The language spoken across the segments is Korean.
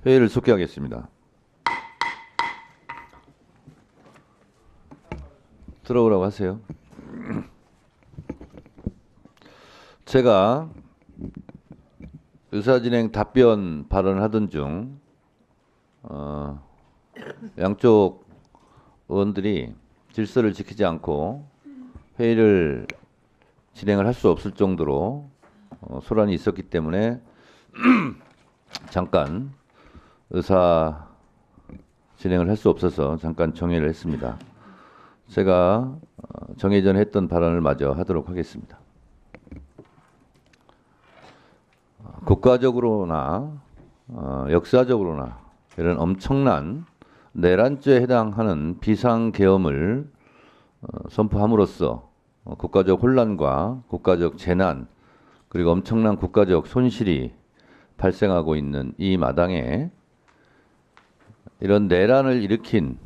회의를 속기하겠습니다. 들어오라고 하세요. 제가 의사진행 답변 발언하던 중 양쪽 의원들이 질서를 지키지 않고 회의를 진행을 할 수 없을 정도로 소란이 있었기 때문에 잠깐 의사 진행을 할 수 없어서 잠깐 정회를 했습니다. 제가 정회 전에 했던 발언을 마저 하도록 하겠습니다. 국가적으로나 역사적으로나 이런 엄청난 내란죄에 해당하는 비상계엄을 선포함으로써 국가적 혼란과 국가적 재난 그리고 엄청난 국가적 손실이 발생하고 있는 이 마당에 이런 내란을 일으킨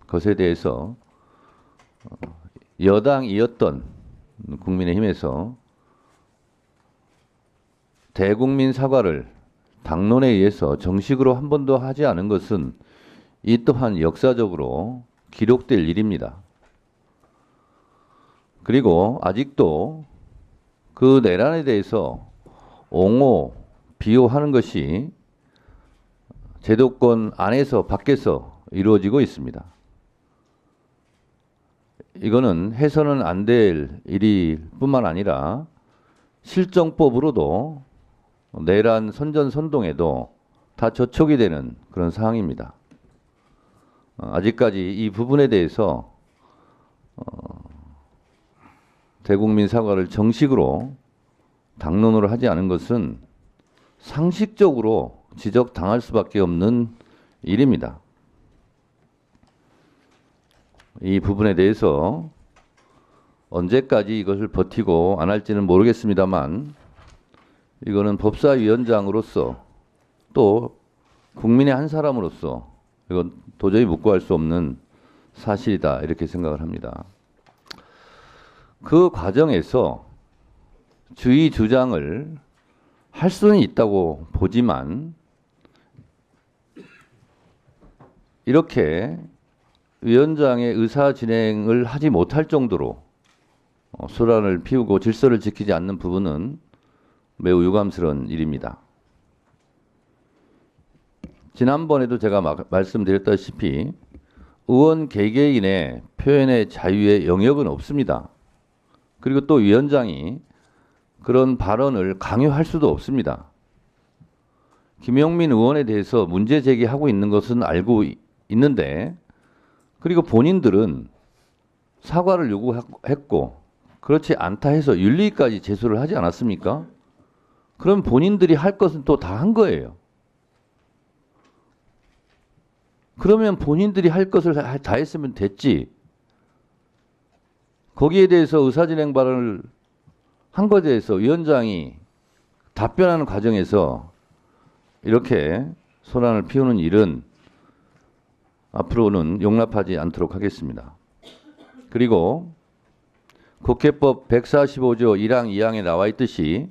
것에 대해서 여당이었던 국민의힘에서 대국민 사과를 당론에 의해서 정식으로 한 번도 하지 않은 것은 이 또한 역사적으로 기록될 일입니다. 그리고 아직도 그 내란에 대해서 옹호, 비호하는 것이 제도권 안에서 밖에서 이루어지고 있습니다. 이거는 해서는 안 될 일일 뿐만 아니라 실정법으로도 내란 선전선동에도 다 저촉이 되는 그런 상황입니다. 아직까지 이 부분에 대해서 대국민 사과를 정식으로 당론으로 하지 않은 것은 상식적으로 지적당할 수밖에 없는 일입니다. 이 부분에 대해서 언제까지 이것을 버티고 안 할지는 모르겠습니다만 이거는 법사위원장으로서 또 국민의 한 사람으로서 이건 도저히 묵고할 수 없는 사실이다 이렇게 생각을 합니다. 그 과정에서 주의 주장을 할 수는 있다고 보지만 이렇게 위원장의 의사 진행을 하지 못할 정도로 소란을 피우고 질서를 지키지 않는 부분은 매우 유감스러운 일입니다. 지난번에도 제가 말씀드렸다시피 의원 개개인의 표현의 자유의 영역은 없습니다. 그리고 또 위원장이 그런 발언을 강요할 수도 없습니다. 김영민 의원에 대해서 문제 제기하고 있는 것은 알고 있는데 그리고 본인들은 사과를 요구했고 그렇지 않다 해서 윤리까지 제소를 하지 않았습니까? 그럼 본인들이 할 것은 또 다 한 거예요. 그러면 본인들이 할 것을 다 했으면 됐지. 거기에 대해서 의사진행 발언을 한 것에 대해서 위원장이 답변하는 과정에서 이렇게 소란을 피우는 일은 앞으로는 용납하지 않도록 하겠습니다. 그리고 국회법 145조 1항 2항에 나와 있듯이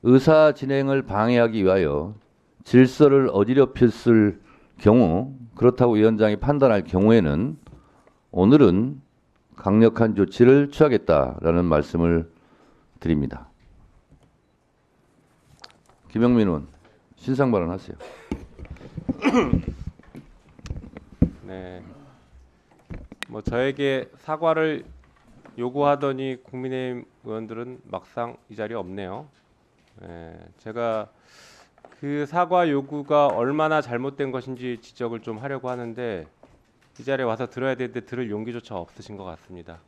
의사 진행을 방해하기 위하여 질서를 어지럽혔을 경우 그렇다고 위원장이 판단할 경우에는 오늘은 강력한 조치를 취하겠다라는 말씀을 드립니다. 김영민 의원 신상 발언하세요. 네, 뭐 저에게 사과를 요구하더니 국민의힘 의원들은 막상 이 자리에 없네요. 제가 그 사과 요구가 얼마나 잘못된 것인지 지적을 좀 하려고 하는데 이 자리에 와서 들어야 되는데 들을 용기조차 없으신 것 같습니다.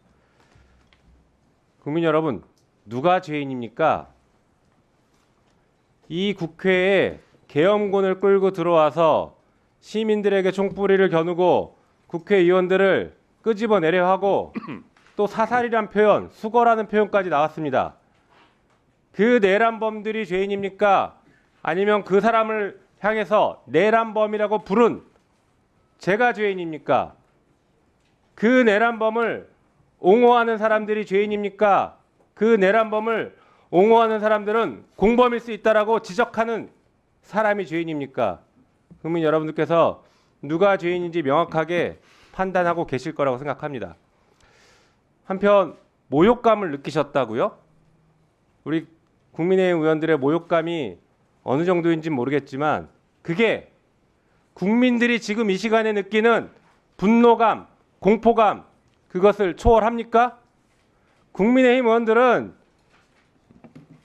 국민 여러분, 누가 죄인입니까? 이 국회에 계엄군을 끌고 들어와서 시민들에게 총뿌리를 겨누고 국회의원들을 끄집어내려 하고 또 사살이란 표현, 수거라는 표현까지 나왔습니다. 그 내란범들이 죄인입니까? 아니면 그 사람을 향해서 내란범이라고 부른 제가 죄인입니까? 그 내란범을 옹호하는 사람들이 죄인입니까? 그 내란범을 옹호하는 사람들은 공범일 수 있다라고 지적하는 사람이 죄인입니까? 국민 여러분들께서 누가 죄인인지 명확하게 판단하고 계실 거라고 생각합니다. 한편 모욕감을 느끼셨다고요? 우리 국민의힘 의원들의 모욕감이 어느 정도인지 모르겠지만 그게 국민들이 지금 이 시간에 느끼는 분노감, 공포감 그것을 초월합니까? 국민의힘 의원들은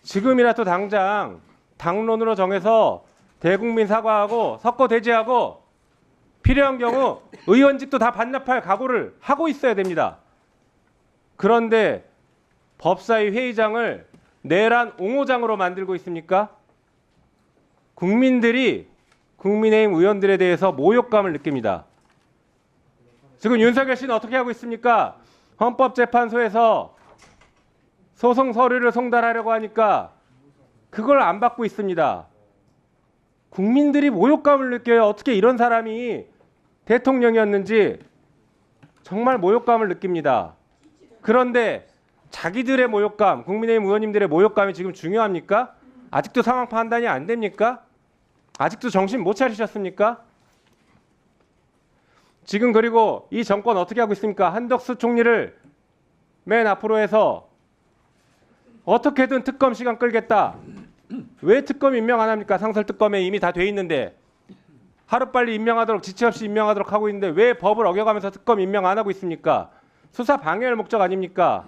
지금이라도 당장 당론으로 정해서 대국민 사과하고 석고 대죄하고 필요한 경우 의원직도 다 반납할 각오를 하고 있어야 됩니다. 그런데 법사위 회의장을 내란 옹호장으로 만들고 있습니까? 국민들이 국민의힘 의원들에 대해서 모욕감을 느낍니다. 지금 윤석열 씨는 어떻게 하고 있습니까? 헌법재판소에서 소송 서류를 송달하려고 하니까 그걸 안 받고 있습니다. 국민들이 모욕감을 느껴요. 어떻게 이런 사람이 대통령이었는지 정말 모욕감을 느낍니다. 그런데 자기들의 모욕감, 국민의힘 의원님들의 모욕감이 지금 중요합니까? 아직도 상황 판단이 안 됩니까? 아직도 정신 못 차리셨습니까? 지금 그리고 이 정권 어떻게 하고 있습니까? 한덕수 총리를 맨 앞으로 해서 어떻게든 특검 시간 끌겠다. 왜 특검 임명 안 합니까? 상설특검에 이미 다 돼 있는데 하루빨리 임명하도록 지체 없이 임명하도록 하고 있는데 왜 법을 어겨가면서 특검 임명 안 하고 있습니까? 수사 방해할 목적 아닙니까?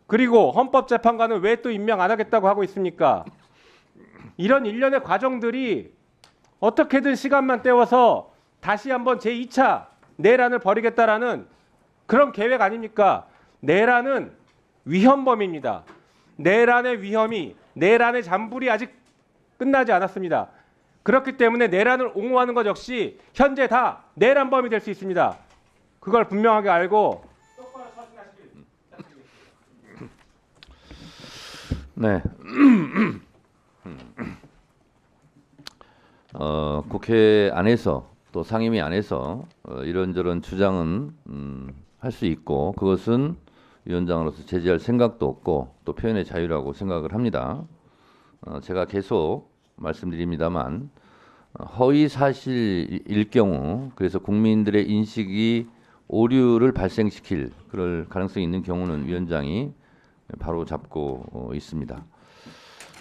그리고 헌법재판관은 왜 또 임명 안 하겠다고 하고 있습니까? 이런 일련의 과정들이 어떻게든 시간만 때워서 다시 한번 제2차 내란을 벌이겠다라는 그런 계획 아닙니까? 내란은 위헌범입니다. 내란의 위험이, 내란의 잔불이 아직 끝나지 않았습니다. 그렇기 때문에 내란을 옹호하는 것 역시 현재 다 내란범이 될 수 있습니다. 그걸 분명하게 알고 똑바로 처신하시길. 네. 국회 안에서 또 상임위 안에서 이런저런 주장은 할 수 있고 그것은 위원장으로서 제지할 생각도 없고 또 표현의 자유라고 생각을 합니다. 제가 계속 말씀드립니다만 허위 사실일 경우 그래서 국민들의 인식이 오류를 발생시킬 그럴 가능성이 있는 경우는 위원장이 바로 잡고 있습니다.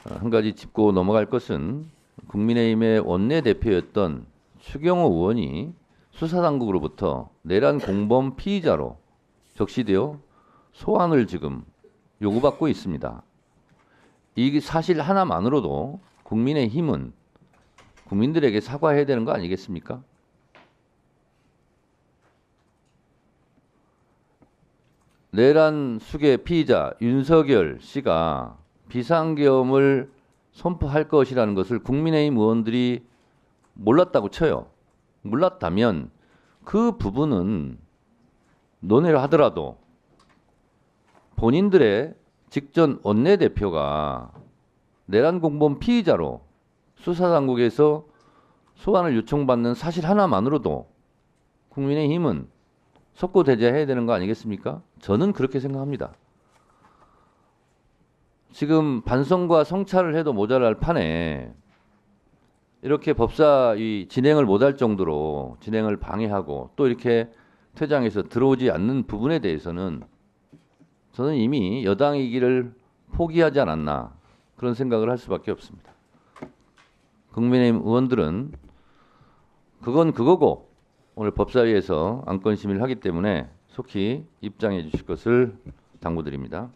한 가지 짚고 넘어갈 것은 국민의힘의 원내대표였던 추경호 의원이 수사당국으로부터 내란 공범 피의자로 적시되어 소환을 지금 요구받고 있습니다. 이 사실 하나만으로도 국민의힘은 국민들에게 사과해야 되는 거 아니겠습니까? 내란 수괴 피의자 윤석열 씨가 비상계엄을 선포할 것이라는 것을 국민의힘 의원들이 몰랐다고 쳐요. 몰랐다면 그 부분은 논의를 하더라도 본인들의 직전 원내대표가 내란 공범 피의자로 수사당국에서 소환을 요청받는 사실 하나만으로도 국민의힘은 석고대죄해야 되는 거 아니겠습니까? 저는 그렇게 생각합니다. 지금 반성과 성찰을 해도 모자랄 판에 이렇게 법사위 진행을 못할 정도로 진행을 방해하고 또 이렇게 퇴장해서 들어오지 않는 부분에 대해서는 저는 이미 여당이기를 포기하지 않았나 그런 생각을 할 수밖에 없습니다. 국민의힘 의원들은 그건 그거고 오늘 법사위에서 안건 심의를 하기 때문에 속히 입장해 주실 것을 당부드립니다.